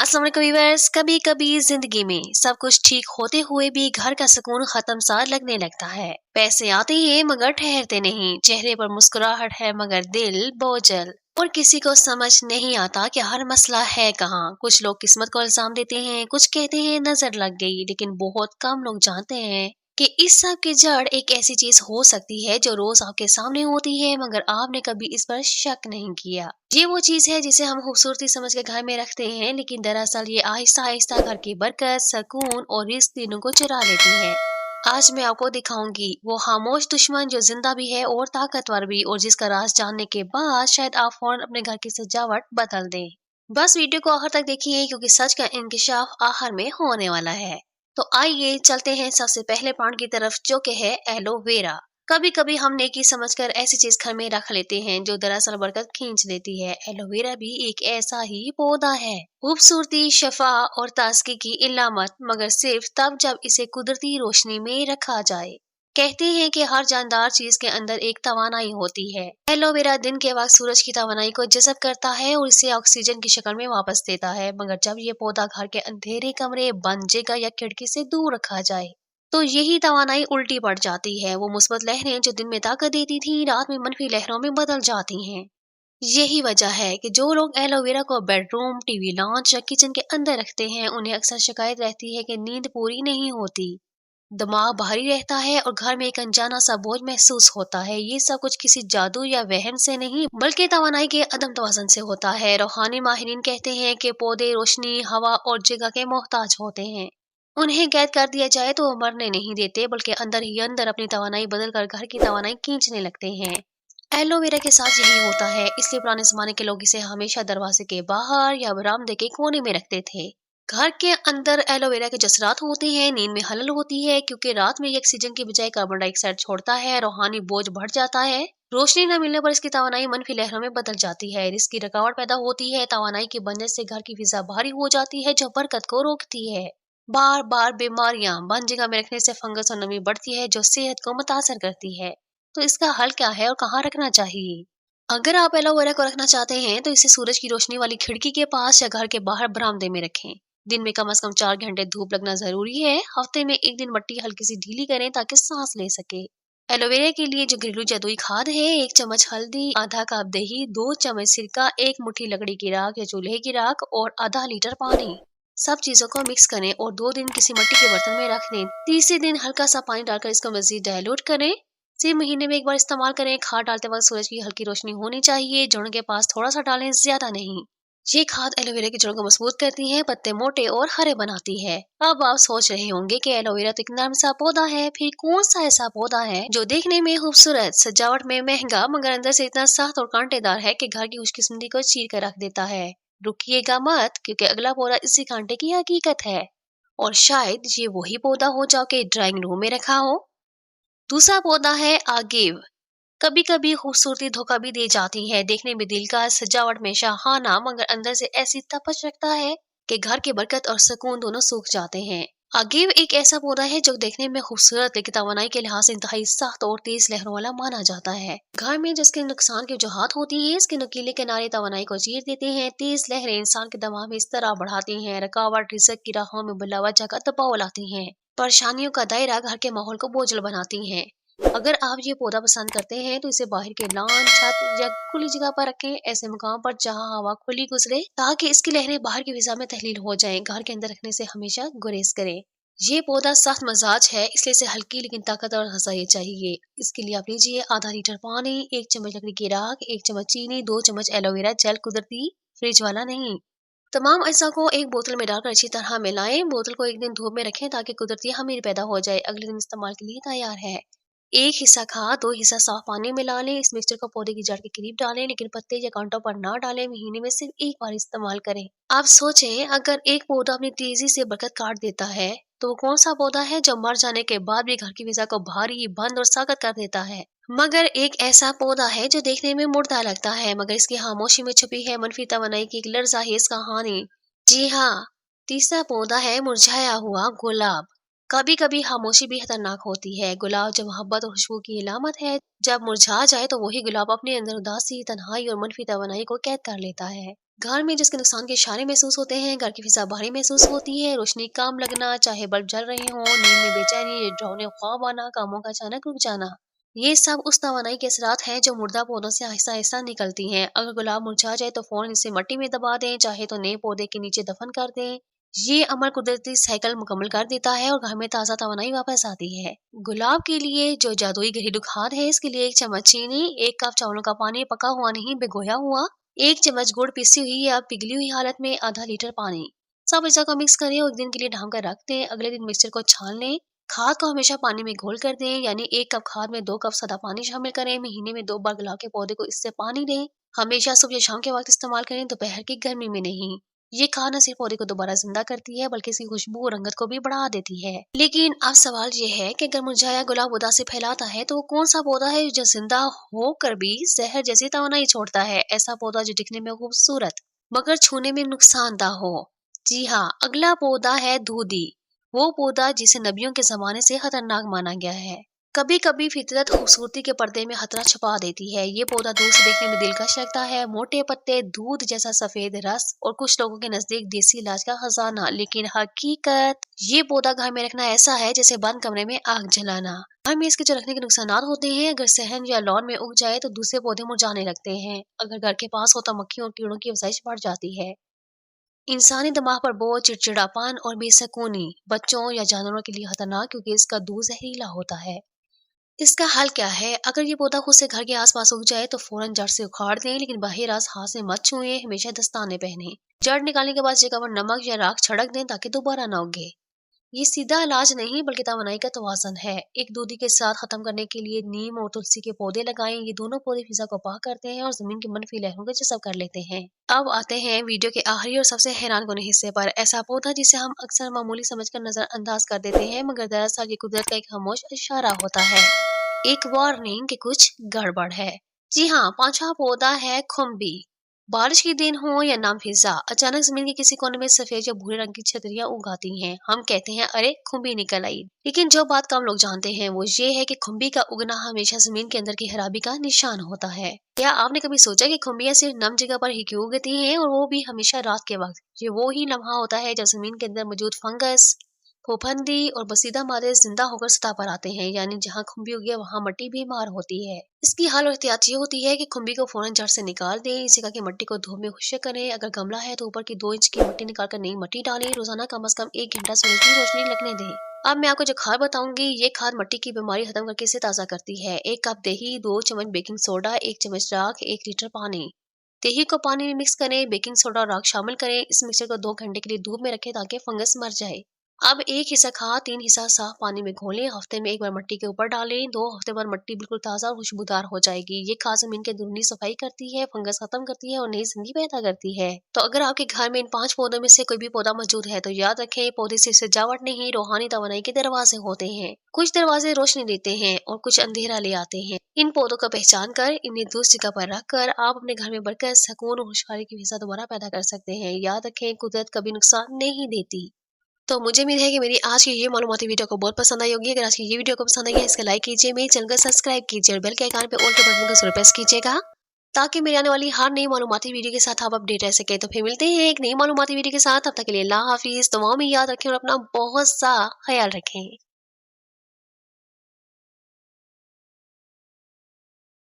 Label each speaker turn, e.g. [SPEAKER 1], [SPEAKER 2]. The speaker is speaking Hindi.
[SPEAKER 1] अस्सलाम वालेकुम व्यूअर्स। कभी कभी जिंदगी में सब कुछ ठीक होते हुए भी घर का सुकून खत्म सा लगने लगता है। पैसे आते हैं मगर ठहरते नहीं, चेहरे पर मुस्कुराहट है मगर दिल बोझल। और किसी को समझ नहीं आता कि हर मसला है कहाँ। कुछ लोग किस्मत को इल्जाम देते हैं, कुछ कहते हैं नजर लग गई, लेकिन बहुत कम लोग जानते हैं कि इस सब की जड़ एक ऐसी चीज हो सकती है जो रोज आपके सामने होती है मगर आपने कभी इस पर शक नहीं किया। ये वो चीज है जिसे हम खूबसूरती समझ के घर में रखते हैं, लेकिन दरअसल ये आहिस्ता आहिस्ता घर की बरकत, सुकून और रिस्क तीनों को चुरा लेती है। आज मैं आपको दिखाऊंगी वो खामोश दुश्मन जो जिंदा भी है और ताकतवर भी, और जिसका राज जानने के बाद शायद आप फौरन अपने घर की सजावट बदल दें। बस वीडियो को आखिर तक देखिए क्योंकि सच का इंकिशाफ आखिर में होने वाला है। तो आइए चलते हैं सबसे पहले पॉइंट की तरफ, जो कि है एलोवेरा। कभी कभी हम नेकी समझकर ऐसी चीज घर में रख लेते हैं जो दरअसल बरकत खींच लेती है। एलोवेरा भी एक ऐसा ही पौधा है, खूबसूरती, शफा और ताजगी की इलामत, मगर सिर्फ तब जब इसे कुदरती रोशनी में रखा जाए। कहते हैं कि हर जानदार चीज के अंदर एक तवानाई होती है। एलोवेरा दिन के वक्त सूरज की तवानाई को जज़ब करता है और इसे ऑक्सीजन की शक्ल में वापस देता है, मगर जब ये पौधा घर के अंधेरे कमरे, बंद जगह या खिड़की से दूर रखा जाए तो यही तवानाई उल्टी पड़ जाती है। वो मुस्बत लहरें जो दिन में ताकत देती थी रात में मनफी लहरों में बदल जाती हैं। यही वजह है कि जो लोग एलोवेरा को बेडरूम, टीवी लॉन्च या किचन के अंदर रखते हैं उन्हें अक्सर शिकायत रहती है कि नींद पूरी नहीं होती, दिमाग भारी रहता है और घर में एक अनजाना सा बोझ महसूस होता है। ये सब कुछ किसी जादू या वहम से नहीं बल्कि तवानाई के अदम तवाज़ुन से होता है। रूहानी माहिरीन कहते हैं कि पौधे रोशनी, हवा और जगह के मोहताज होते हैं। उन्हें कैद कर दिया जाए तो वो मरने नहीं देते, बल्कि अंदर ही अंदर अपनी तवानाई बदल कर घर की तवानाई खींचने लगते हैं। एलोवेरा के साथ यही होता है, इसलिए पुराने जमाने के लोग इसे हमेशा दरवाजे के बाहर या बरामदे के कोने में रखते थे। घर के अंदर एलोवेरा के जसरात होते हैं, नींद में हलल होती है क्योंकि रात में ये ऑक्सीजन की बजाय कार्बन डाइऑक्साइड छोड़ता है, रूहानी बोझ बढ़ जाता है। रोशनी न मिलने पर इसकी तवानाई मनफी लहरों में बदल जाती है, इसकी रुकावट पैदा होती है। तवानाई की बंदिश से घर की फिजा भारी हो जाती है जो बरकत को रोकती है। बार बार बीमारियां बंद जगह में रखने से फंगस और नमी बढ़ती है जो सेहत को मुतासर करती है। तो इसका हल क्या है और कहाँ रखना चाहिए? अगर आप एलोवेरा को रखना चाहते हैं तो इसे सूरज की रोशनी वाली खिड़की के पास या घर के बाहर बरामदे में रखें। दिन में कम से कम 4 घंटे धूप लगना जरूरी है। हफ्ते में एक दिन मट्टी हल्की सी ढीली करें ताकि सांस ले सके। एलोवेरा के लिए जो घरेलू जादुई खाद है, 1 चम्मच हल्दी, आधा कप दही, 2 चम्मच सिरका, 1 मुट्ठी लकड़ी की राख या चूल्हे की राख और आधा लीटर पानी। सब चीजों को मिक्स करें और 2 दिन किसी मिट्टी के बर्तन में रख दें। तीसरे दिन हल्का सा पानी डालकर इसको मजीद डायलूट करें। 6 महीने में एक बार इस्तेमाल करें। खाद डालते वक्त सूरज की हल्की रोशनी होनी चाहिए, जड़ों के पास थोड़ा सा डालें, ज्यादा नहीं। ये खाद एलोवेरा की जड़ों को मजबूत करती है, पत्ते मोटे और हरे बनाती है। अब आप सोच रहे होंगे कि एलोवेरा तो एक नरम सा पौधा है, फिर कौन सा ऐसा पौधा है जो देखने में खूबसूरत, सजावट में महंगा, मगर अंदर से इतना सख्त और कांटेदार है कि घर की खुशकिस्मती को चीर कर रख देता है? रुकिएगा मत, क्योंकि अगला पौधा इसी कांटे की हकीकत है, और शायद ये वही पौधा हो जो के ड्राइंग रूम में रखा हो। दूसरा पौधा है आगिव। कभी कभी खूबसूरती धोखा भी दे जाती है, देखने में दिलकश, सजावट में शाहाना, मगर अंदर से ऐसी तपश रखता है कि घर की बरकत और सुकून दोनों सूख जाते हैं। आगिव एक ऐसा पौधा है जो देखने में खूबसूरत लेकिन तवानाई के लिहाज से इंतहाई सख्त और तेज लहरों वाला माना जाता है। घर में जिसके नुकसान की वजूहात होती है, इसके नुकीले किनारे तवानाई को चीर देते हैं। तेज लहरें इंसान के दिमाग में इस तरह बढ़ाती हैं, रुकावट, रिज़्क की राहों में बिला वजह का दबाव लाती हैं, परेशानियों का दायरा घर के माहौल को बोझल बनाती हैं। अगर आप ये पौधा पसंद करते हैं तो इसे बाहर के लॉन, छत या खुली जगह पर रखें, ऐसे मुकाम पर जहां हवा खुली गुजरे, ताकि इसकी लहरें बाहर की फिजा में तहलील हो जाएं। घर के अंदर रखने से हमेशा गुरेज करें। ये पौधा सख्त मजाज है, इसलिए इसे हल्की लेकिन ताकतवर गज़ाएं चाहिए। इसके लिए आप लीजिए आधा लीटर पानी, 1 चम्मच लकड़ी की राख, 1 चम्मच चीनी, 2 चम्मच एलोवेरा जेल, कुदरती, फ्रिज वाला नहीं। तमाम अज्जा को एक बोतल में डालकर अच्छी तरह मिलाएं। बोतल को एक दिन धूप में रखें ताकि कुदरती खमीर पैदा हो जाए। अगले दिन इस्तेमाल के लिए तैयार है। एक हिस्सा खाद, 2 हिस्सा साफ पानी मिला लें। इस मिक्सचर को पौधे की जड़ के करीब डालें, लेकिन पत्ते या कांटों पर ना डालें। महीने में सिर्फ एक बार इस्तेमाल करें। आप सोचें, अगर एक पौधा अपनी तेजी से बरकत काट देता है तो वो कौन सा पौधा है जो मर जाने के बाद भी घर की फिजा को भारी, बंद और सख्त कर देता है? मगर एक ऐसा पौधा है जो देखने में मुर्दा लगता है, मगर इसकी खामोशी में छुपी है मनफी तवानाई की एक लर्ज़ाहिज़ कहानी। जी हाँ, तीसरा पौधा है मुरझाया हुआ गुलाब। कभी कभी खामोशी भी खतरनाक होती है। गुलाब जब मोहब्बत और खुशबू की अलामत है। जब मुरझा जाए तो वही गुलाब अपने अंदर उदासी, तन्हाई और मनफी तवानाई को कैद कर लेता है। घर में जिसके नुकसान के इशारे महसूस होते हैं, घर की फिजा भारी महसूस होती है, रोशनी कम लगना, चाहे बल्ब जल रहे हों, नींद में बेचैनी, ये डरावने ख्वाब आना, कामों का अचानक रुक जाना, ये सब उस तवानाई के असरात हैं जो मुर्दा पौधों से आहिस्ता आहिस्ता निकलती हैं। अगर गुलाब मुरझा जाए तो फौरन इसे मिट्टी में दबा दें, चाहे तो नए पौधे के नीचे दफन कर दें। ये अमल कुदरती साइकिल मुकम्मल कर देता है और घर में ताज़ा तवानाई वापस आती है। गुलाब के लिए जो जादुई घरेलू खाद है, इसके लिए 1 चम्मच चीनी, 1 कप चावलों का पानी, पका हुआ नहीं भिगोया हुआ, 1 चम्मच गुड़ पिसी हुई या पिघली हुई हालत में, आधा लीटर पानी। सब अज्जा को मिक्स करें और 1 दिन के लिए ढांप कर रख दें। अगले दिन मिक्सचर को छान लें। खाद को हमेशा पानी में घोल कर दें, यानी 1 कप खाद में 2 कप सादा पानी शामिल करें। महीने में 2 बार गुलाब के पौधे को इससे पानी दें। हमेशा सुबह या शाम के वक्त इस्तेमाल करें, दोपहर की गर्मी में नहीं। ये खाद न सिर्फ पौधे को दोबारा जिंदा करती है, बल्कि इसकी खुशबू और रंगत को भी बढ़ा देती है। लेकिन अब सवाल ये है कि अगर मुरझाया गुलाब उदासी फैलाता है, तो वो कौन सा पौधा है जो जिंदा होकर भी जहर जैसी तवानाई छोड़ता है? ऐसा पौधा जो दिखने में खूबसूरत मगर छूने में नुकसानदा हो। जी हाँ, अगला पौधा है दूधी। वो पौधा जिसे नबियों के जमाने से खतरनाक माना गया है। कभी कभी फितरत खूबसूरती के पर्दे में खतरा छुपा देती है। ये पौधा दूर से देखने में दिलकश लगता है, मोटे पत्ते, दूध जैसा सफेद रस और कुछ लोगों के नजदीक देसी इलाज का खजाना। लेकिन हकीकत, ये पौधा घर में रखना ऐसा है जैसे बंद कमरे में आग जलाना। घर में इसके जो रखने के नुकसान होते हैं, अगर सहन या लॉन में उग जाए तो दूसरे पौधे मुरझाने लगते हैं। अगर घर के पास हो तो मक्खियों और कीड़ों की अफजाइश बढ़ जाती है। इंसानी दिमाग पर बोझ, चिड़चिड़ापन और बेसकूनी बच्चों या जानवरों के लिए खतरनाक, क्योंकि इसका दूध जहरीला होता है। इसका हल क्या है? अगर ये पौधा खुद से घर के आसपास उग जाए तो फौरन जड़ से उखाड़ दें, लेकिन बाहर रास हाथ से मत छुएं। हमेशा दस्ताने पहने। जड़ निकालने के बाद जगह पर नमक या राख छिड़क दें ताकि दोबारा न उगे। ये सीधा इलाज नहीं बल्कि तवानाई का तवाज़ुन है। एक दूधी के साथ खत्म करने के लिए नीम और तुलसी के पौधे लगाएं। ये दोनों पौधे फिजा को पाक करते हैं और जमीन की मनफी लहरों को जज़ब कर लेते हैं। अब आते हैं वीडियो के आखिरी और सबसे हैरानकुन हिस्से पर। ऐसा पौधा जिसे हम अक्सर मामूली समझकर नजरअंदाज कर देते हैं, मगर दरअसल ये कुदरत का एक खामोश इशारा होता है, एक वार्निंग कि कुछ गड़बड़ है। जी हाँ, पांचवा पौधा है खुम्बी। बारिश के दिन हो या नाम फिजा, अचानक जमीन के किसी कोने में सफेद या भूरे रंग की छतरियां उग आती हैं। हम कहते हैं अरे खुम्बी निकल आई, लेकिन जो बात कम लोग जानते हैं वो ये है कि खुम्बी का उगना हमेशा जमीन के अंदर की खराबी का निशान होता है। क्या आपने कभी सोचा कि खुम्बियां सिर्फ नम जगह पर ही क्यों उगती हैं, और वो भी हमेशा रात के वक्त? ये वो ही लम्हा होता है जब जमीन के अंदर मौजूद फंगस, फफूंदी और बसीदा मादे जिंदा होकर सतह पर आते हैं, यानी जहाँ खुम्बी उगी है वहाँ मिट्टी बीमार होती है। इसकी हाल और एहतियात ये होती है कि खुम्बी को फौरन जड़ से निकाल दें। इस जगह की मिट्टी को धूप में खुश्क करें। अगर गमला है तो ऊपर की 2 इंच की मिट्टी निकालकर नई मिट्टी डालें। रोजाना कम से कम 1 घंटा सूरज की रोशनी लगने दें। अब मैं आपको जो खाद बताऊंगी, ये खाद मिट्टी की बीमारी खत्म करके इसे ताज़ा करती है। 1 कप दही, 2 चम्मच बेकिंग सोडा, 1 चम्मच राख, 1 लीटर पानी। दही को पानी में मिक्स करें, बेकिंग सोडा और राख शामिल करें। इस मिक्सचर को 2 घंटे के लिए धूप में रखें ताकि फंगस मर जाए। अब 1 हिस्सा खाद, 3 हिस्सा साफ पानी में घोलें। हफ्ते में 1 बार मिट्टी के ऊपर डालें। 2 हफ्ते बाद मिट्टी बिल्कुल ताज़ा और खुशबूदार हो जाएगी। ये खाद जमीन की अंदरूनी सफाई करती है, फंगस खत्म करती है और नई जिंदगी पैदा करती है। तो अगर आपके घर में इन 5 पौधों में से कोई भी पौधा मौजूद है तो याद रखें, पौधे से सजावट नहीं, रूहानी तवानाई के दरवाजे होते हैं। कुछ दरवाजे रोशनी देते हैं और कुछ अंधेरा ले आते हैं। इन पौधों को पहचान कर इन्हें दूसरी जगह पर रख कर आप अपने घर में बरकत, सुकून और खुशहाली की फिजा दोबारा पैदा कर सकते हैं। याद रखें, कुदरत कभी नुकसान नहीं देती। तो मुझे उम्मीद है कि मेरी आज की ये मालूमाती वीडियो को बहुत पसंद आई होगी। अगर आज की ये वीडियो को पसंद आई है, इसका लाइक कीजिए, मेरे चैनल को सब्सक्राइब कीजिए और बेल के आइकन पे ऑल के बटन को जरूर प्रेस कीजिएगा, ताकि मेरी आने वाली हर नई मालूमाती वीडियो के साथ आप अपडेट रह सके। तो फिर मिलते हैं एक नई मालूमाती वीडियो के साथ। तब तक के लिए अल्लाह हाफिज। दुआओं में याद रखें और अपना बहुत सा ख्याल रखें।